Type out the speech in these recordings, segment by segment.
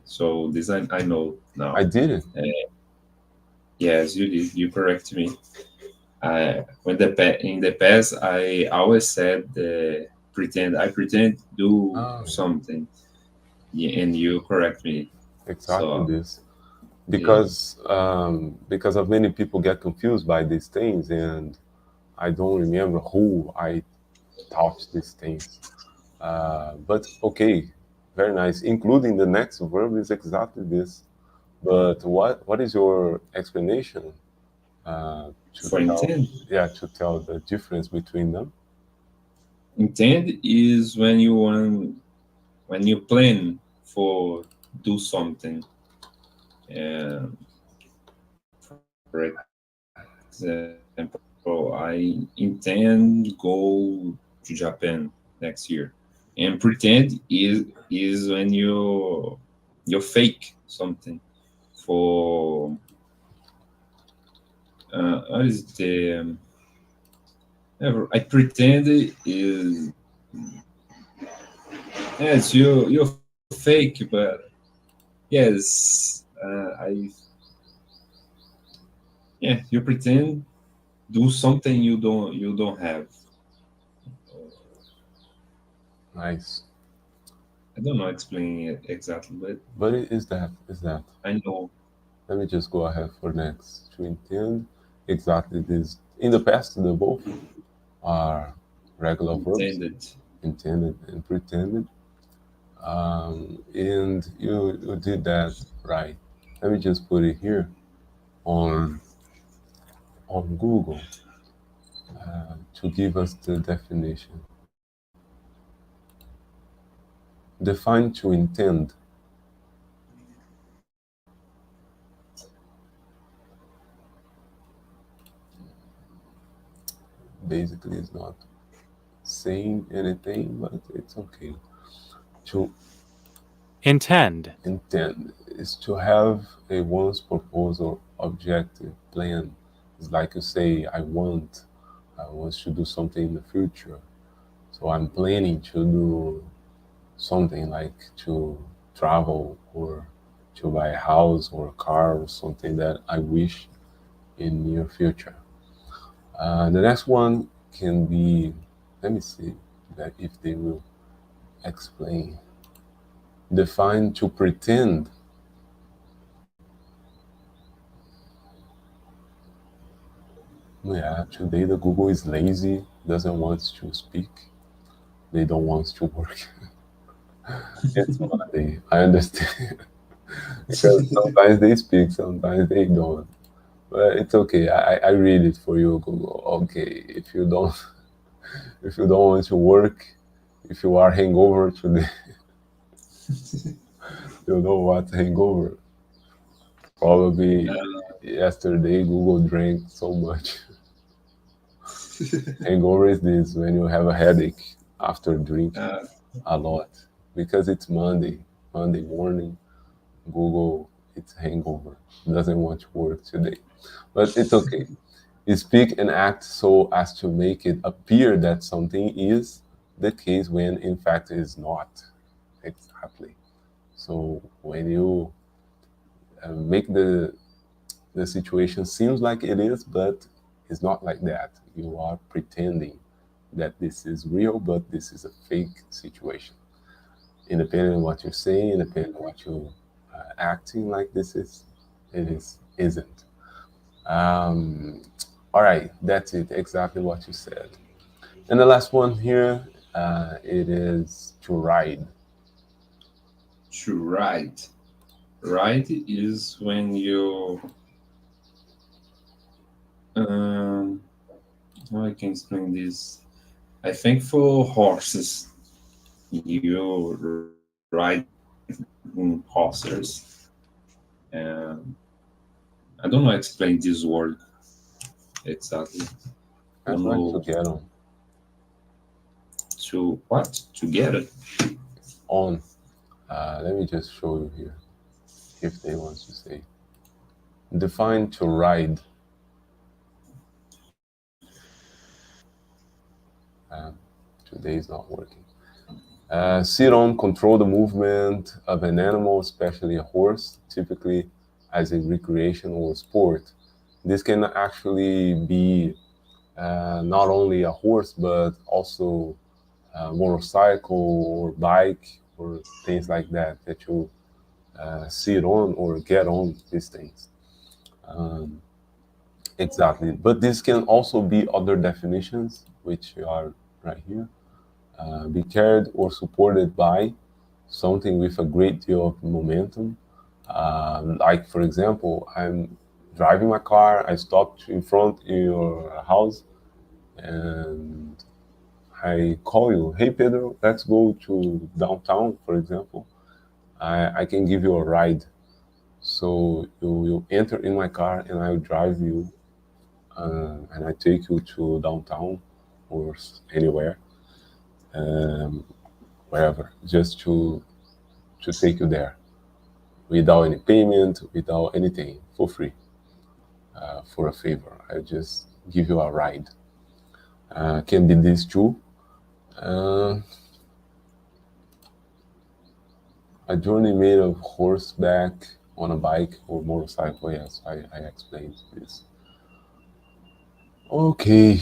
So this I know now. I didn't. Uh, yes, you did. You correct me. In the past, I always said pretend. I pretend do Oh, something, yeah, and you correct me. exactly So this. yeah, Because of many people get confused by these things, and I don't remember who I taught these things. But okay, very nice. Including the next verb is exactly this. But what is your explanation to for tell? intend. Yeah, to tell the difference between them. Intend is when you plan for do something. And for example, I intend go to Japan next year. And pretend is when you fake something for what is the I pretend is yes you're fake, but yes I yeah you pretend do something you don't have. Nice. I don't know explaining it exactly, but But it is that, is that. I know Let me just go ahead for next. To intend exactly this. In the past, the both are regular verbs, intended. intended and pretended. And you did that right. Let me just put it here on Google to give us the definition. Define to intend. Basically, it's not saying anything, but it's okay. To Intend. intend is to have a once proposal objective plan. It's like you say, I want to do something in the future. So I'm planning to do something like to travel or to buy a house or a car or something that I wish in near future. The next one can be, let me see that if they will explain. Define to pretend. Yeah, today the Google is lazy, doesn't want to speak. They don't want to work. It's Monday. I understand because sometimes they speak, sometimes they don't. But it's okay. I read it for you, Google. Okay, if you don't want to work, if you are hangover today, you know what hangover. Probably yesterday Google drank so much. Hangover is this when you have a headache after drinking uh, a lot because it's Monday. Monday morning, Google it's hangover. Doesn't want to work today, but it's okay. You speak and act so as to make it appear that something is the case when in fact it is not. Exactly. So when you make the situation seems like it is, but it's not like that. You are pretending that this is real, but this is a fake situation. Independent of what you're saying, independent of what you're acting like this is, it is isn't. Um, all right, that's it. Exactly what you said. And the last one here, it is to ride. to write. Write is when you um how I can explain this. I think for horses you ride in horses, and I don't know explain this word exactly. I That's don't right, to know get to what to get it. on. Let me just show you here if they want to say. Define to ride. Um, today is not working. Sit on, control the movement of an animal, especially a horse, typically as a recreation or sport. This can actually be not only a horse, but also a motorcycle or bike or things like that that you sit on or get on these things. Um, exactly. But this can also be other definitions, which are right here. Be carried or supported by something with a great deal of momentum. Like, for example, I'm driving my car, I stopped in front of your house, and I call you, hey Pedro, let's go to downtown, for example. I can give you a ride. So you enter in my car and I'll drive you and I take you to downtown or anywhere, um, wherever, just to take you there without any payment, without anything, for free, for a favor. I just give you a ride. Can be this too. Uh, a journey made of horseback on a bike or motorcycle. Yes, I explained this. Okay,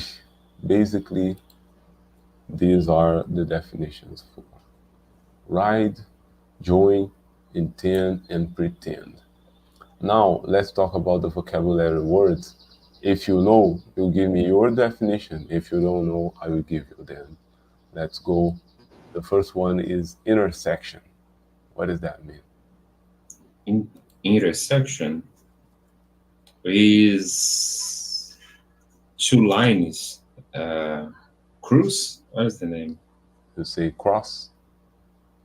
basically, these are the definitions for ride, join, intend, and pretend. Now, let's talk about the vocabulary words. If you know, you give me your definition. If you don't know, I will give you them. Let's go. The first one is intersection. What does that mean? In, intersection is two lines. Uh, Cruz? What is the name? You say cross.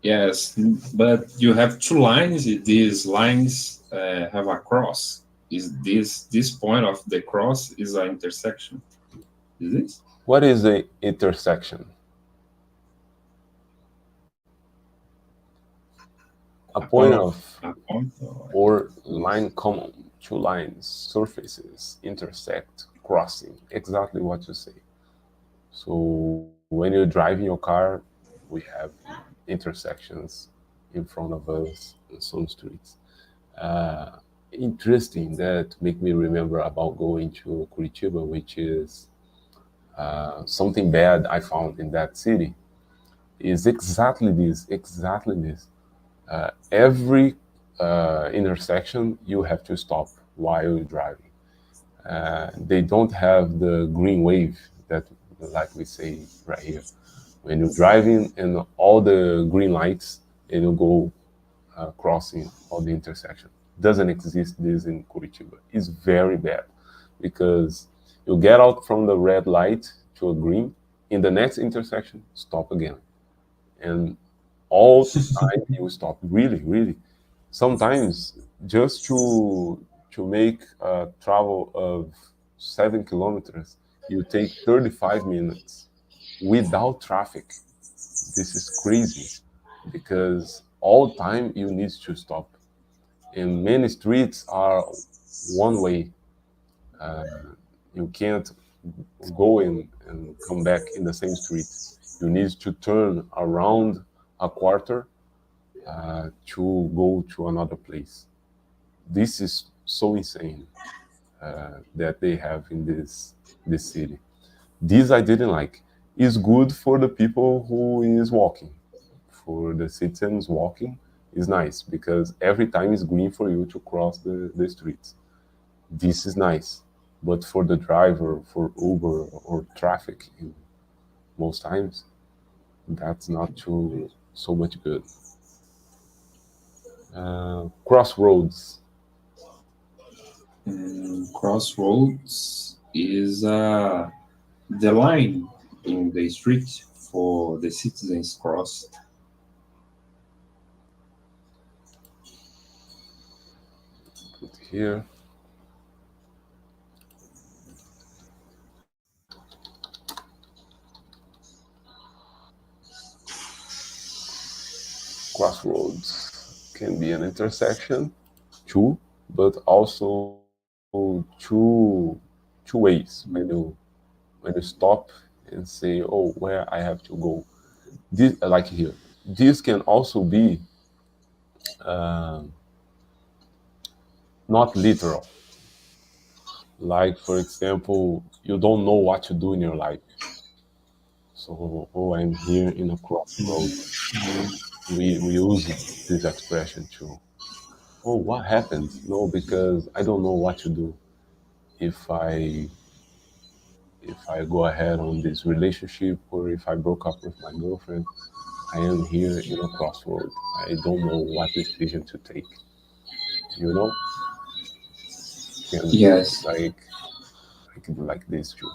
Yes, but you have two lines. These lines have a cross. Is this point of the cross is an intersection? Is this What is the intersection? A a point point of of a point? or line common, two lines, surfaces, intersect, crossing. Exactly what you say. So when you're driving your car, we have intersections in front of us in some streets. Uh, Interesting that make me remember about going to Curitiba, which is something bad I found in that city. Is exactly this, exactly this. Every intersection you have to stop while you're driving. They don't have the green wave that, like we say right here. When you're driving and all the green lights, and you go crossing all the intersection. Doesn't exist this in Curitiba. It's very bad because you get out from the red light to a green. In the next intersection, stop again, and all the time you stop. Really, really. Sometimes just to make a travel of 7 kilometers, you take 35 minutes without traffic. This is crazy because all time you need to stop. And many streets are one way. Uh, you can't go in and come back in the same street. You need to turn around a quarter to go to another place. This is so insane that they have in this city. This I didn't like. It's good for the people who is walking. For the citizens walking is nice because every time it's green for you to cross the streets. This is nice. But for the driver, for Uber or traffic, most times, that's not too so much good. Crossroads. Crossroads is the line in the street for the citizens cross. Put here. Crossroads can be an intersection, too, but also two ways when you stop and say, "Oh, where I have to go." This like here. this can also be um, not literal. Like, for example, you don't know what to do in your life. So, oh, I'm here in a crossroad. We use this expression to, oh, what happened? No, because I don't know what to do. If I go ahead on this relationship, or if I broke up with my girlfriend, I am here in a crossroad. I don't know what decision to take. You know, can Yes. like like this too.